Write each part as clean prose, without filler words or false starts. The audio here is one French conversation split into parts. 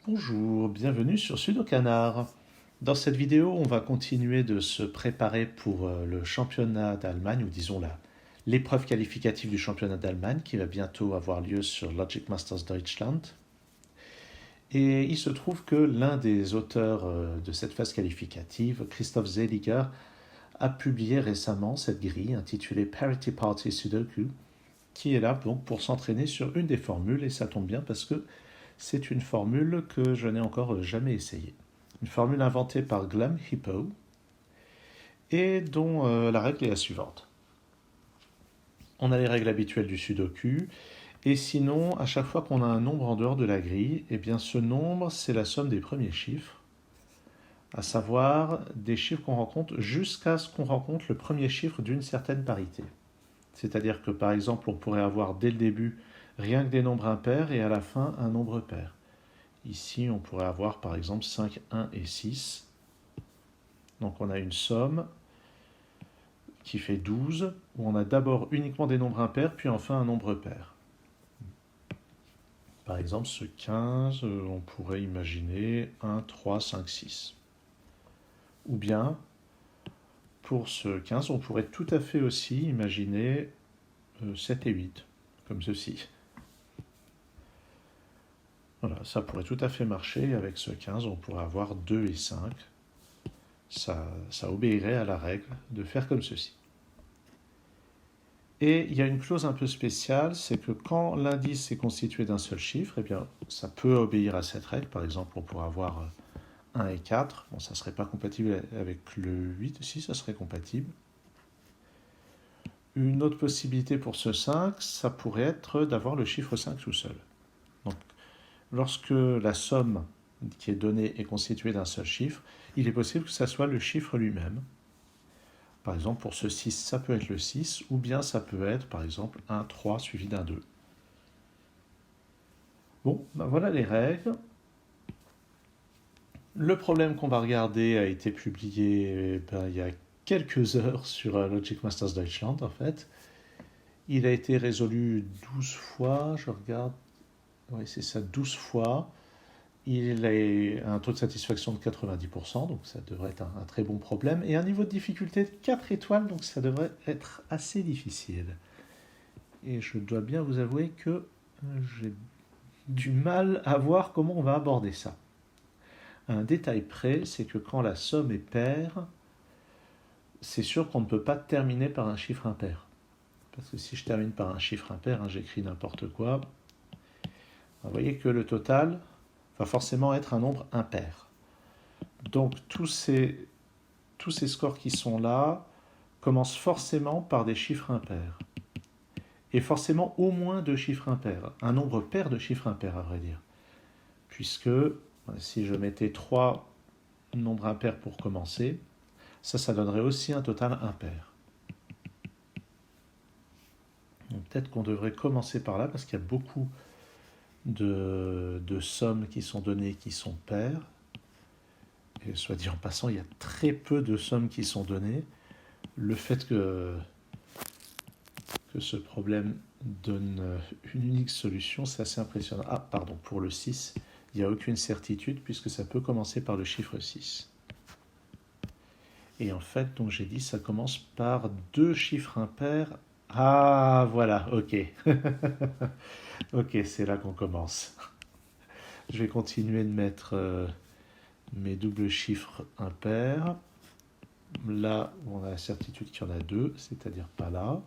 Bonjour, bienvenue sur Sudokanar. Dans cette vidéo, on va continuer de se préparer pour le championnat d'Allemagne, ou disons l'épreuve qualificative du championnat d'Allemagne qui va bientôt avoir lieu sur Logic Masters Deutschland. Et il se trouve que l'un des auteurs de cette phase qualificative, Christoph Seliger, a publié récemment cette grille intitulée Parity Party Sudoku, qui est là donc pour s'entraîner sur une des formules, et ça tombe bien parce que c'est une formule que je n'ai encore jamais essayée. Une formule inventée par Glum Hippo et dont la règle est la suivante. On a les règles habituelles du Sudoku, et sinon, à chaque fois qu'on a un nombre en dehors de la grille, eh bien ce nombre, c'est la somme des premiers chiffres, à savoir des chiffres qu'on rencontre jusqu'à ce qu'on rencontre le premier chiffre d'une certaine parité. C'est-à-dire que par exemple, on pourrait avoir dès le début rien que des nombres impairs et à la fin un nombre pair. Ici, on pourrait avoir par exemple 5, 1 et 6. Donc on a une somme qui fait 12, où on a d'abord uniquement des nombres impairs, puis enfin un nombre pair. Par exemple, ce 15, on pourrait imaginer 1, 3, 5, 6. Ou bien, pour ce 15, on pourrait tout à fait aussi imaginer 7 et 8, comme ceci. Voilà, ça pourrait tout à fait marcher. Avec ce 15, on pourrait avoir 2 et 5. Ça obéirait à la règle de faire comme ceci. Et il y a une clause un peu spéciale, c'est que quand l'indice est constitué d'un seul chiffre, eh bien, ça peut obéir à cette règle. Par exemple, on pourrait avoir 1 et 4. Bon, ça ne serait pas compatible avec le 8, si ça serait compatible. Une autre possibilité pour ce 5, ça pourrait être d'avoir le chiffre 5 tout seul. Donc, lorsque la somme qui est donnée est constituée d'un seul chiffre, il est possible que ça soit le chiffre lui-même. Par exemple, pour ce 6, ça peut être le 6, ou bien ça peut être, par exemple, un 3 suivi d'un 2. Bon, ben voilà les règles. Le problème qu'on va regarder a été publié il y a quelques heures sur Logic Masters Deutschland, en fait. Il a été résolu 12 fois, je regarde. Oui, c'est ça, 12 fois. Il a un taux de satisfaction de 90%, donc ça devrait être un très bon problème, et un niveau de difficulté de 4 étoiles, donc ça devrait être assez difficile. Et je dois bien vous avouer que j'ai du mal à voir comment on va aborder ça. Un détail près, c'est que quand la somme est paire, c'est sûr qu'on ne peut pas terminer par un chiffre impair. Parce que si je termine par un chiffre impair, j'écris n'importe quoi, vous voyez que le total va forcément être un nombre impair. Donc tous ces scores qui sont là commencent forcément par des chiffres impairs. Et forcément au moins deux chiffres impairs. Un nombre pair de chiffres impairs, à vrai dire. Puisque si je mettais 3 nombres impairs pour commencer, ça donnerait aussi un total impair. Peut-être qu'on devrait commencer par là, parce qu'il y a beaucoup de sommes qui sont données qui sont paires. Et soit dit en passant, il y a très peu de sommes qui sont données. Le fait que ce problème donne une unique solution, c'est assez impressionnant. Ah, pardon, pour le 6, il n'y a aucune certitude puisque ça peut commencer par le chiffre 6. Et en fait, donc j'ai dit, ça commence par deux chiffres impairs. Ah, voilà, ok. Ok, c'est là qu'on commence. Je vais continuer de mettre mes doubles chiffres impairs. Là, on a la certitude qu'il y en a deux, c'est-à-dire pas là.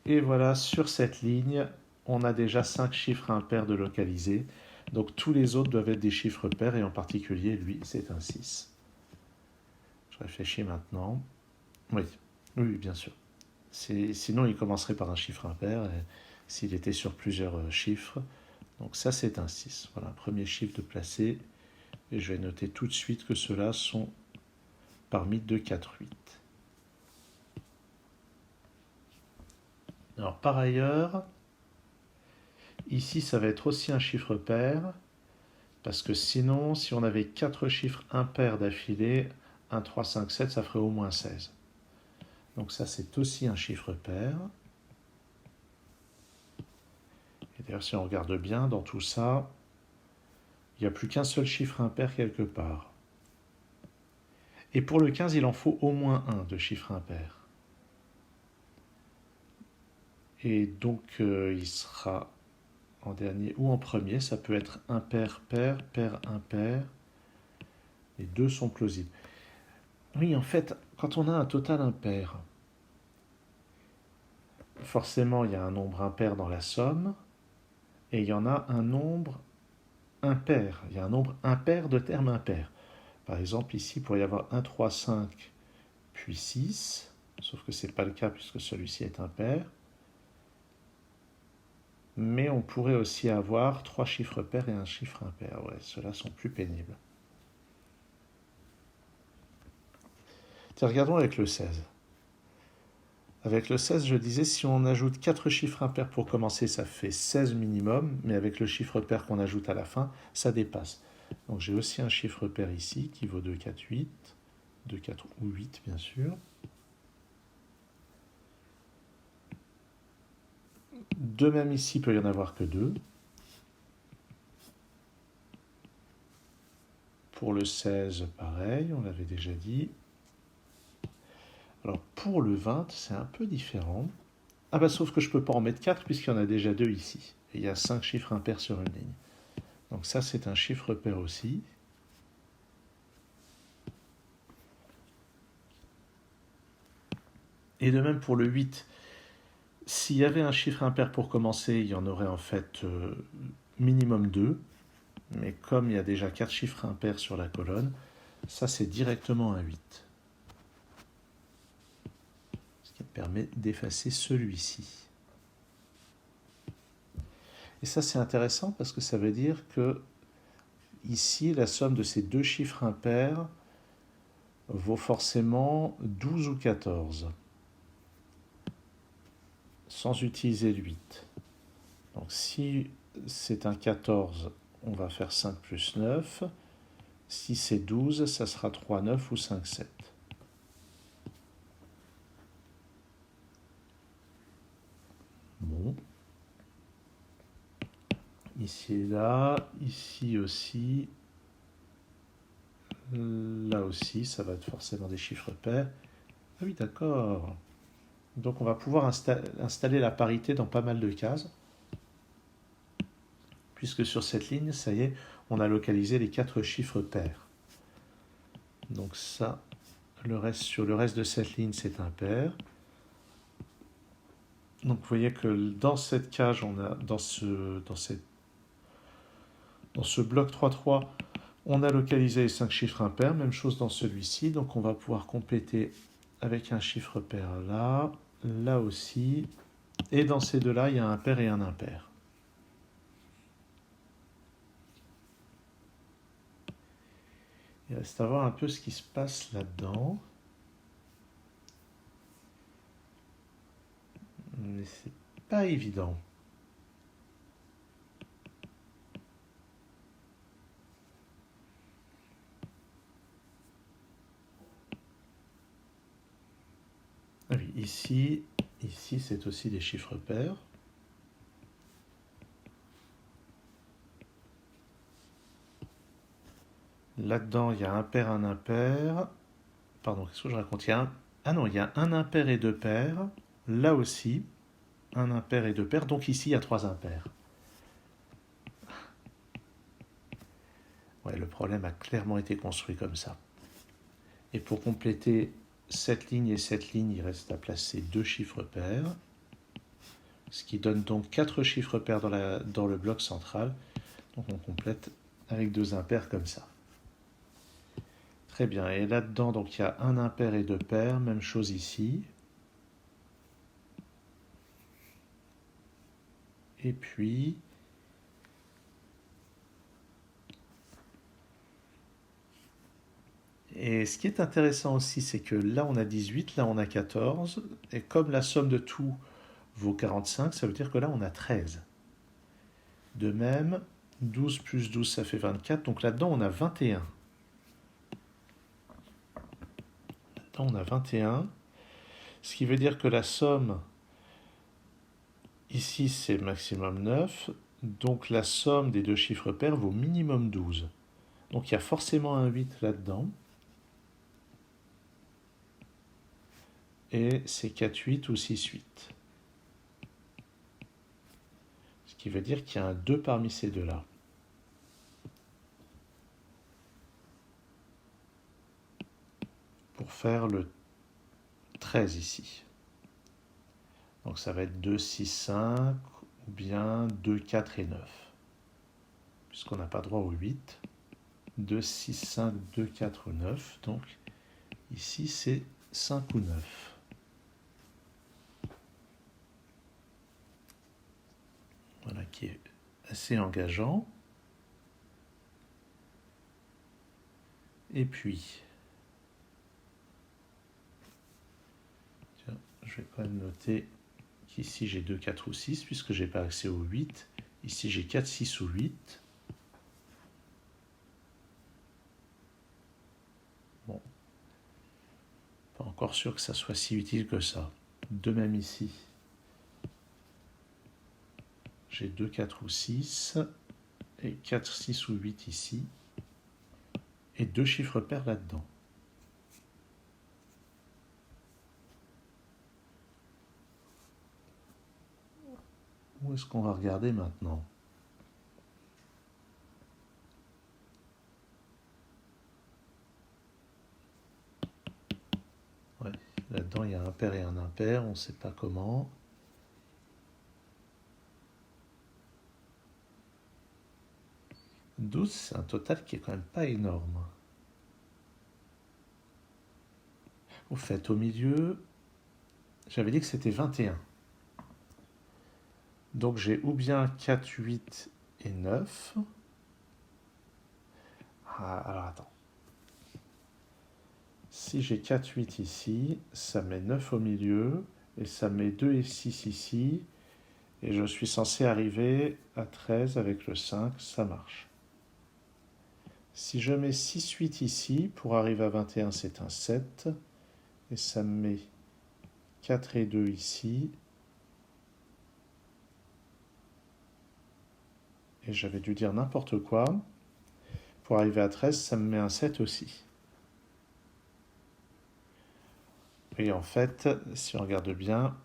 Et voilà, sur cette ligne, on a déjà 5 chiffres impairs de localiser. Donc tous les autres doivent être des chiffres pairs, et en particulier, lui, c'est un 6. Je réfléchis maintenant. Oui, oui, bien sûr. Sinon, il commencerait par un chiffre impair, s'il était sur plusieurs chiffres. Donc ça, c'est un 6. Voilà, premier chiffre de placer. Et je vais noter tout de suite que ceux-là sont parmi 2, 4, 8. Alors par ailleurs, ici ça va être aussi un chiffre pair, parce que sinon, si on avait 4 chiffres impairs d'affilée, 1, 3, 5, 7, ça ferait au moins 16. Donc ça c'est aussi un chiffre pair. D'ailleurs, si on regarde bien dans tout ça, il n'y a plus qu'un seul chiffre impair quelque part. Et pour le 15, il en faut au moins un de chiffre impair. Et donc, il sera en dernier ou en premier. Ça peut être impair, pair, pair, impair. Les deux sont plausibles. Oui, en fait, quand on a un total impair, forcément, il y a un nombre impair dans la somme, et il y en a un nombre impair. Il y a un nombre impair de termes impairs. Par exemple, ici, il pourrait y avoir 1, 3, 5, puis 6, sauf que ce n'est pas le cas puisque celui-ci est impair. Mais on pourrait aussi avoir 3 chiffres pairs et un chiffre impair. Ouais, ceux-là sont plus pénibles. Tiens, regardons avec le 16. Avec le 16, je disais, si on ajoute 4 chiffres impairs pour commencer, ça fait 16 minimum, mais avec le chiffre pair qu'on ajoute à la fin, ça dépasse. Donc j'ai aussi un chiffre pair ici qui vaut 2, 4, 8. 2, 4 ou 8, bien sûr. De même ici, il peut y en avoir que 2. Pour le 16, pareil, on l'avait déjà dit. Alors pour le 20, c'est un peu différent. Ah bah sauf que je ne peux pas en mettre 4 puisqu'il y en a déjà 2 ici. Et il y a 5 chiffres impairs sur une ligne. Donc ça, c'est un chiffre pair aussi. Et de même pour le 8, s'il y avait un chiffre impair pour commencer, il y en aurait en fait minimum 2. Mais comme il y a déjà 4 chiffres impairs sur la colonne, ça c'est directement un 8. Ce qui permet d'effacer celui-ci. Et ça c'est intéressant parce que ça veut dire que ici, la somme de ces deux chiffres impairs vaut forcément 12 ou 14, sans utiliser le 8. Donc si c'est un 14, on va faire 5 plus 9. Si c'est 12, ça sera 3, 9 ou 5, 7. Bon. Ici et là, ici aussi. Là aussi, ça va être forcément des chiffres pairs. Ah oui, d'accord. Donc on va pouvoir installer la parité dans pas mal de cases. Puisque sur cette ligne, ça y est, on a localisé les 4 chiffres pairs. Donc ça, sur le reste de cette ligne, c'est impair. Donc vous voyez que dans cette cage, on a dans ce bloc 3-3, on a localisé les 5 chiffres impairs. Même chose dans celui-ci. Donc on va pouvoir compléter avec un chiffre pair là, là aussi. Et dans ces deux-là, il y a un pair et un impair. Il reste à voir un peu ce qui se passe là-dedans. Mais c'est pas évident. Ah oui, ici c'est aussi des chiffres pairs. Là-dedans, il y a un pair, un impair. Pardon, qu'est-ce que je raconte? Ah non, il y a un impair et deux pairs. Là aussi, un impair et deux pairs. Donc ici, il y a 3 impairs. Ouais, le problème a clairement été construit comme ça. Et pour compléter cette ligne et cette ligne, il reste à placer 2 chiffres pairs. Ce qui donne donc 4 chiffres pairs dans le bloc central. Donc on complète avec 2 impairs comme ça. Très bien, et là-dedans, donc il y a un impair et deux pairs, même chose ici. Et puis, et ce qui est intéressant aussi, c'est que là on a 18, là on a 14, et comme la somme de tout vaut 45, ça veut dire que là on a 13. De même, 12 plus 12, ça fait 24, donc là-dedans on a 21. Là-dedans on a 21, ce qui veut dire que la somme Ici, c'est maximum 9. Donc la somme des deux chiffres pairs vaut minimum 12. Donc il y a forcément un 8 là-dedans. Et c'est 4, 8 ou 6, 8. Ce qui veut dire qu'il y a un 2 parmi ces deux-là. Pour faire le 13 ici. Donc ça va être 2, 6, 5 ou bien 2, 4 et 9. Puisqu'on n'a pas droit au 8. 2, 6, 5, 2, 4 ou 9. Donc ici c'est 5 ou 9. Voilà qui est assez engageant. Et puis, tiens, je vais quand même noter qu'ici j'ai 2, 4 ou 6 puisque je n'ai pas accès au 8. Ici j'ai 4, 6 ou 8. Bon, pas encore sûr que ça soit si utile que ça. De même ici, j'ai 2, 4 ou 6 et 4, 6 ou 8 ici et deux chiffres pairs là-dedans. Où est-ce qu'on va regarder maintenant? Ouais, là-dedans il y a un pair et un impair, on ne sait pas comment. « 12, c'est un total qui est quand même pas énorme. Au fait, au milieu, j'avais dit que c'était 21. Donc j'ai ou bien 4, 8 et 9. Ah, alors attends. Si j'ai 4, 8 ici, ça met 9 au milieu, et ça met 2 et 6 ici, et je suis censé arriver à 13 avec le 5, ça marche. Si je mets 6, 8 ici, pour arriver à 21, c'est un 7, et ça me met 4 et 2 ici, et j'avais dû dire n'importe quoi. Pour arriver à 13, ça me met un 7 aussi. Et en fait, si on regarde bien,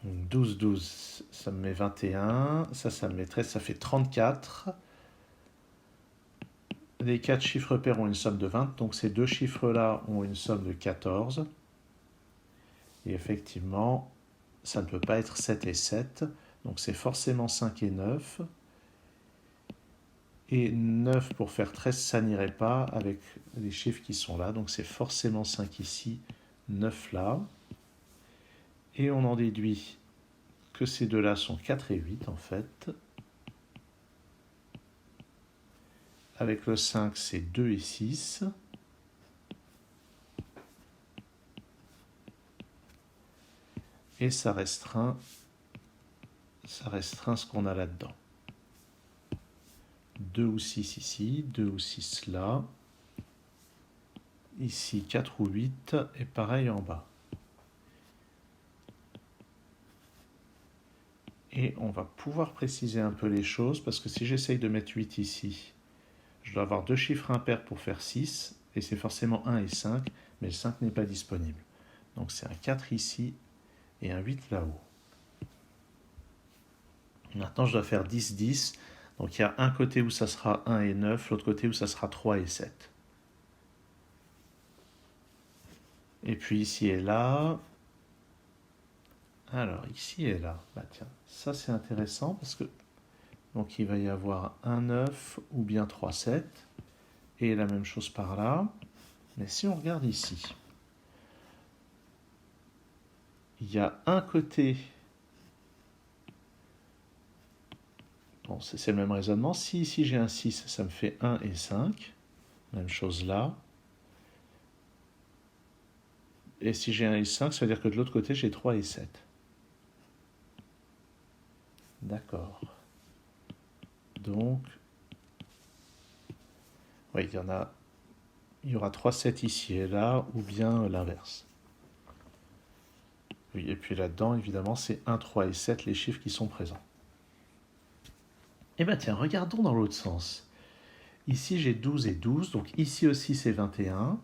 12, 12, ça me met 21, ça me met 13, ça fait 34. Les 4 chiffres pairs ont une somme de 20, donc ces deux chiffres-là ont une somme de 14. Et effectivement, ça ne peut pas être 7 et 7, donc c'est forcément 5 et 9. Et 9 pour faire 13, ça n'irait pas avec les chiffres qui sont là, donc c'est forcément 5 ici, 9 là. Et on en déduit que ces deux-là sont 4 et 8 en fait. Avec le 5, c'est 2 et 6. Et ça restreint ce qu'on a là-dedans. 2 ou 6 ici, 2 ou 6 là. Ici, 4 ou 8, et pareil en bas. Et on va pouvoir préciser un peu les choses, parce que si j'essaye de mettre 8 ici, je dois avoir deux chiffres impairs pour faire 6, et c'est forcément 1 et 5, mais le 5 n'est pas disponible. Donc c'est un 4 ici, et un 8 là-haut. Maintenant, je dois faire 10, 10. Donc il y a un côté où ça sera 1 et 9, l'autre côté où ça sera 3 et 7. Et puis ici et là. Alors, ici et là. Bah tiens, ça c'est intéressant parce que donc il va y avoir un 9 ou bien 3, 7. Et la même chose par là. Mais si on regarde ici, il y a un côté. Bon, c'est le même raisonnement. Si ici j'ai un 6, ça me fait 1 et 5. Même chose là. Et si j'ai 1 et 5, ça veut dire que de l'autre côté, j'ai 3 et 7. D'accord. Donc, oui, il y aura 3, 7 ici et là, ou bien l'inverse. Oui, et puis là-dedans, évidemment, c'est 1, 3 et 7, les chiffres qui sont présents. Eh bien tiens, regardons dans l'autre sens. Ici, j'ai 12 et 12, donc ici aussi, c'est 21.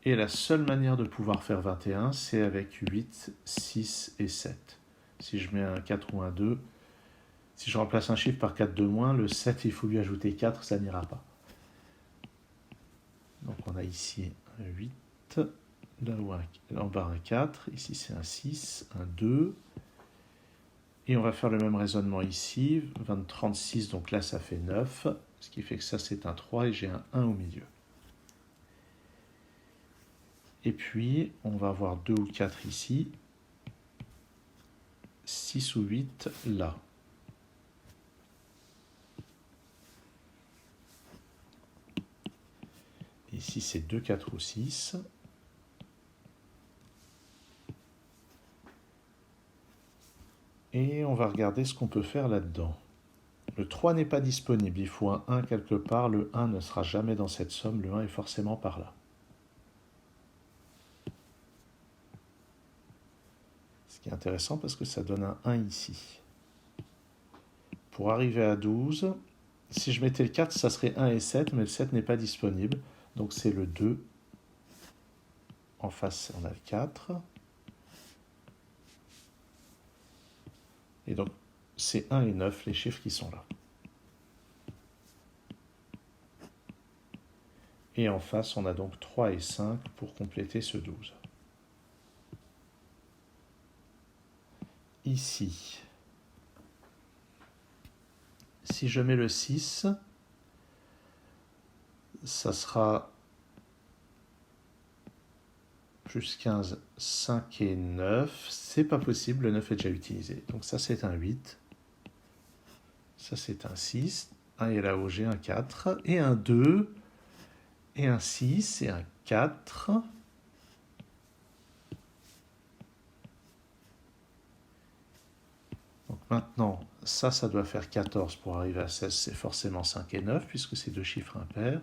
Et la seule manière de pouvoir faire 21, c'est avec 8, 6 et 7. Si je mets un 4 ou un 2, si je remplace un chiffre par 4 de moins, le 7, il faut lui ajouter 4, ça n'ira pas. Donc on a ici un 8, là où en bas un 4, ici c'est un 6, un 2. Et on va faire le même raisonnement ici, 20, 36, donc là ça fait 9, ce qui fait que ça c'est un 3 et j'ai un 1 au milieu. Et puis on va avoir 2 ou 4 ici, 6 ou 8 là. Ici c'est 2, 4 ou 6. Et on va regarder ce qu'on peut faire là-dedans. Le 3 n'est pas disponible, il faut un 1 quelque part, le 1 ne sera jamais dans cette somme, le 1 est forcément par là. Ce qui est intéressant parce que ça donne un 1 ici. Pour arriver à 12, si je mettais le 4, ça serait 1 et 7, mais le 7 n'est pas disponible, donc c'est le 2. En face, on a le 4. Et donc, c'est 1 et 9, les chiffres qui sont là. Et en face, on a donc 3 et 5 pour compléter ce 12. Ici, si je mets le 6, ça sera plus 15, 5 et 9. C'est pas possible, le 9 est déjà utilisé. Donc ça, c'est un 8. Ça, c'est un 6. Et là-haut, j'ai un 4. Et un 2. Et un 6. Et un 4. Donc maintenant, ça doit faire 14 pour arriver à 16. C'est forcément 5 et 9, puisque c'est deux chiffres impairs.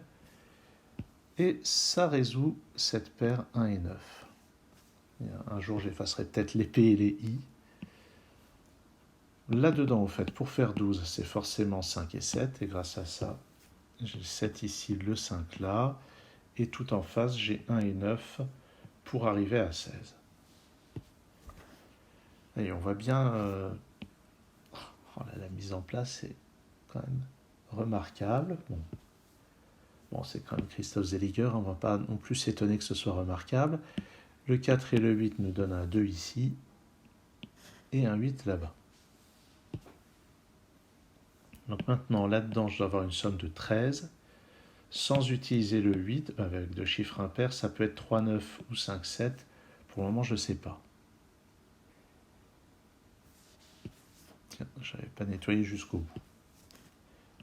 Et ça résout cette paire 1 et 9. Et un jour, j'effacerai peut-être les P et les I. Là-dedans, au fait, pour faire 12, c'est forcément 5 et 7. Et grâce à ça, j'ai le 7 ici, le 5 là. Et tout en face, j'ai 1 et 9 pour arriver à 16. Et on voit bien... la mise en place est quand même remarquable. Bon, c'est quand même Christophe Zeliger, on ne va pas non plus s'étonner que ce soit remarquable. Le 4 et le 8 nous donnent un 2 ici, et un 8 là-bas. Donc maintenant, là-dedans, je dois avoir une somme de 13. Sans utiliser le 8, avec deux chiffres impairs, ça peut être 3, 9 ou 5, 7. Pour le moment, je ne sais pas. Tiens, je n'avais pas nettoyé jusqu'au bout.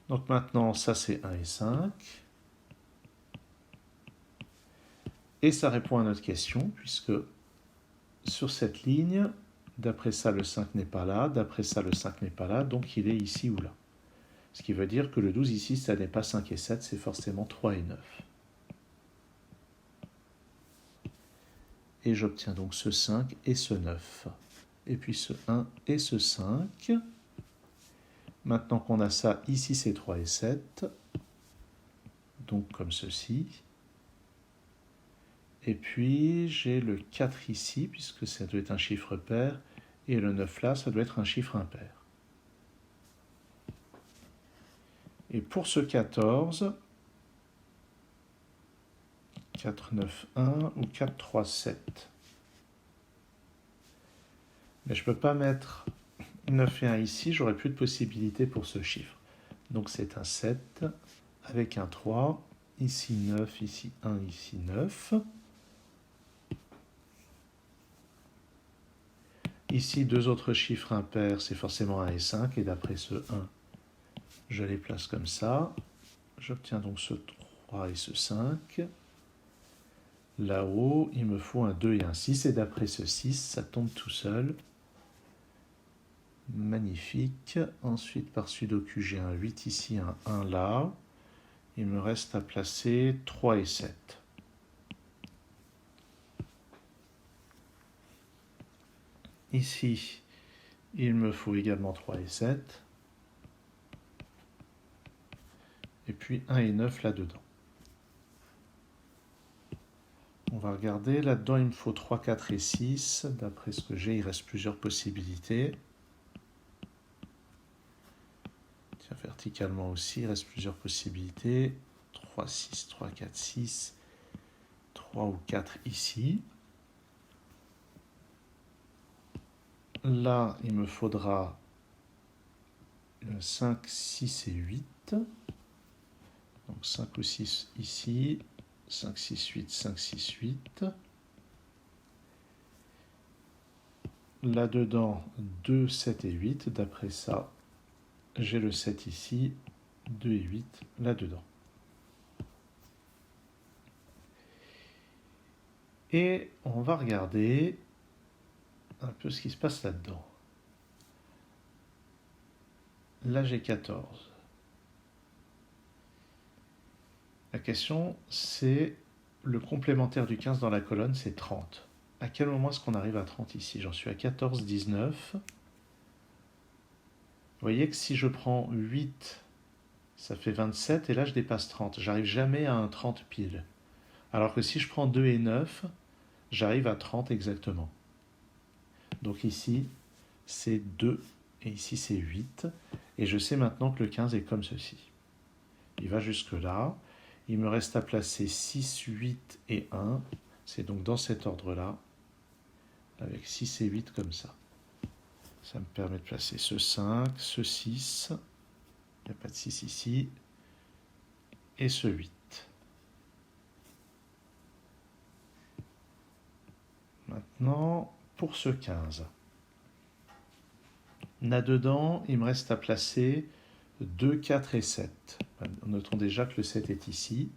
Donc maintenant, ça c'est 1 et 5. Et ça répond à notre question, puisque sur cette ligne, d'après ça, le 5 n'est pas là, d'après ça, le 5 n'est pas là, donc il est ici ou là. Ce qui veut dire que le 12 ici, ça n'est pas 5 et 7, c'est forcément 3 et 9. Et j'obtiens donc ce 5 et ce 9. Et puis ce 1 et ce 5. Maintenant qu'on a ça, ici c'est 3 et 7. Donc comme ceci. Et puis j'ai le 4 ici, puisque ça doit être un chiffre pair. Et le 9 là, ça doit être un chiffre impair. Et pour ce 14, 4, 9, 1 ou 4, 3, 7. Mais je ne peux pas mettre 9 et 1 ici, j'aurai plus de possibilités pour ce chiffre. Donc c'est un 7 avec un 3, ici 9, ici 1, ici 9. Ici, deux autres chiffres impairs, c'est forcément 1 et 5, et d'après ce 1, je les place comme ça. J'obtiens donc ce 3 et ce 5. Là-haut, il me faut un 2 et un 6, et d'après ce 6, ça tombe tout seul. Magnifique. Ensuite, par Sudoku, j'ai un 8 ici, un 1 là. Il me reste à placer 3 et 7. Ici, il me faut également 3 et 7. Et puis 1 et 9 là-dedans. On va regarder. Là-dedans, il me faut 3, 4 et 6. D'après ce que j'ai, il reste plusieurs possibilités. Tiens, verticalement aussi, il reste plusieurs possibilités. 3, 6, 3, 4, 6. 3 ou 4 ici. Là, il me faudra 5, 6 et 8. Donc 5 ou 6 ici. 5, 6, 8, 5, 6, 8. Là-dedans, 2, 7 et 8. D'après ça, j'ai le 7 ici, 2 et 8 là-dedans. Et on va regarder un peu ce qui se passe là-dedans. Là, j'ai 14. La question, c'est le complémentaire du 15 dans la colonne, c'est 30. À quel moment est-ce qu'on arrive à 30 ici? J'en suis à 14, 19. Vous voyez que si je prends 8, ça fait 27, et là je dépasse 30. J'arrive jamais à un 30 pile. Alors que si je prends 2 et 9, j'arrive à 30 exactement. Donc ici, c'est 2, et ici c'est 8. Et je sais maintenant que le 15 est comme ceci. Il va jusque là. Il me reste à placer 6, 8 et 1. C'est donc dans cet ordre-là, avec 6 et 8 comme ça. Ça me permet de placer ce 5, ce 6, il n'y a pas de 6 ici, et ce 8. Maintenant, pour ce 15. Là-dedans, il me reste à placer 2, 4 et 7. Notons déjà que le 7 est ici.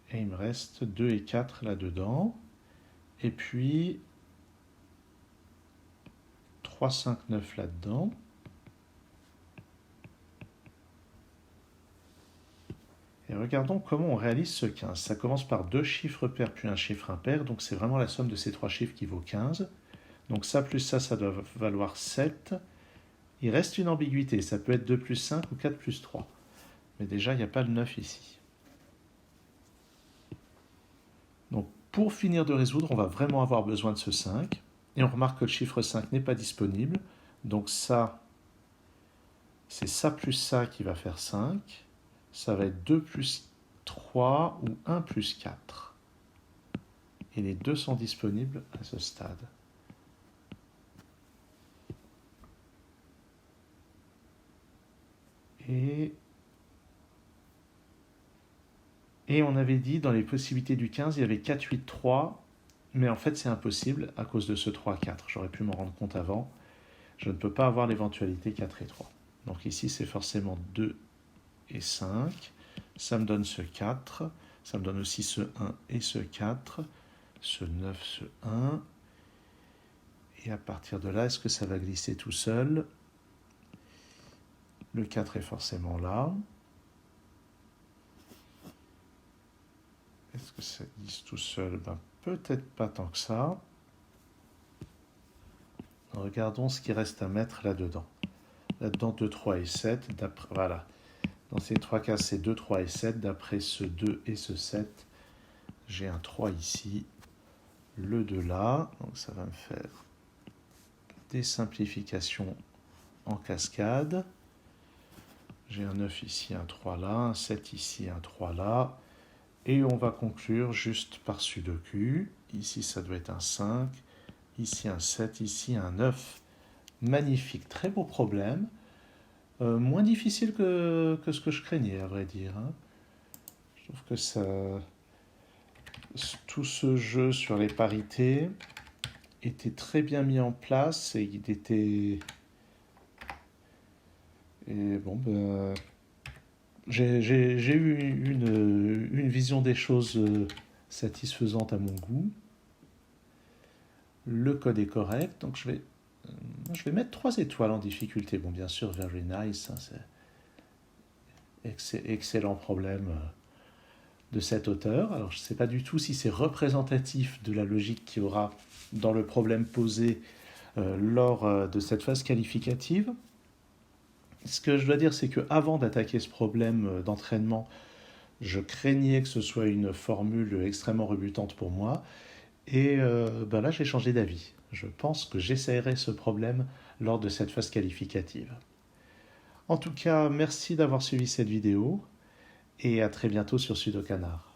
Et il me reste 2 et 4 là-dedans. Et puis 3, 5, 9 là-dedans. Et regardons comment on réalise ce 15. Ça commence par 2 chiffres pairs puis un chiffre impair. Donc c'est vraiment la somme de ces 3 chiffres qui vaut 15. Donc ça plus ça doit valoir 7. Il reste une ambiguïté. Ça peut être 2 plus 5 ou 4 plus 3. Mais déjà, il n'y a pas le 9 ici. Donc pour finir de résoudre, on va vraiment avoir besoin de ce 5. Et on remarque que le chiffre 5 n'est pas disponible. Donc ça, c'est ça plus ça qui va faire 5. Ça va être 2 plus 3 ou 1 plus 4. Et les deux sont disponibles à ce stade. Et on avait dit, dans les possibilités du 15, il y avait 4, 8, 3. Mais en fait, c'est impossible à cause de ce 3, 4. J'aurais pu m'en rendre compte avant. Je ne peux pas avoir l'éventualité 4 et 3. Donc ici, c'est forcément 2 et 5. Ça me donne ce 4. Ça me donne aussi ce 1 et ce 4. Ce 9, ce 1. Et à partir de là, est-ce que ça va glisser tout seul? Le 4 est forcément là. Est-ce que ça glisse tout seul? Peut-être pas tant que ça. Regardons ce qui reste à mettre là-dedans. Là-dedans, 2, 3 et 7. Voilà. Dans ces trois cas, c'est 2, 3 et 7. D'après ce 2 et ce 7, j'ai un 3 ici. Le 2 là. Donc ça va me faire des simplifications en cascade. J'ai un 9 ici, un 3 là. Un 7 ici, un 3 là. Et on va conclure juste par sudoku. Ici, ça doit être un 5. Ici, un 7. Ici, un 9. Magnifique. Très beau problème. Moins difficile que ce que je craignais, à vrai dire. Je trouve que tout ce jeu sur les parités était très bien mis en place. Et il était... Et bon, j'ai eu une vision des choses satisfaisante à mon goût. Le code est correct, donc je vais mettre 3 étoiles en difficulté. Bon, bien sûr, very nice, c'est excellent problème de cet auteur. Alors, je ne sais pas du tout si c'est représentatif de la logique qu'il y aura dans le problème posé lors de cette phase qualificative. Ce que je dois dire, c'est qu'avant d'attaquer ce problème d'entraînement, je craignais que ce soit une formule extrêmement rebutante pour moi. Et là, j'ai changé d'avis. Je pense que j'essaierai ce problème lors de cette phase qualificative. En tout cas, merci d'avoir suivi cette vidéo et à très bientôt sur Sudokanar.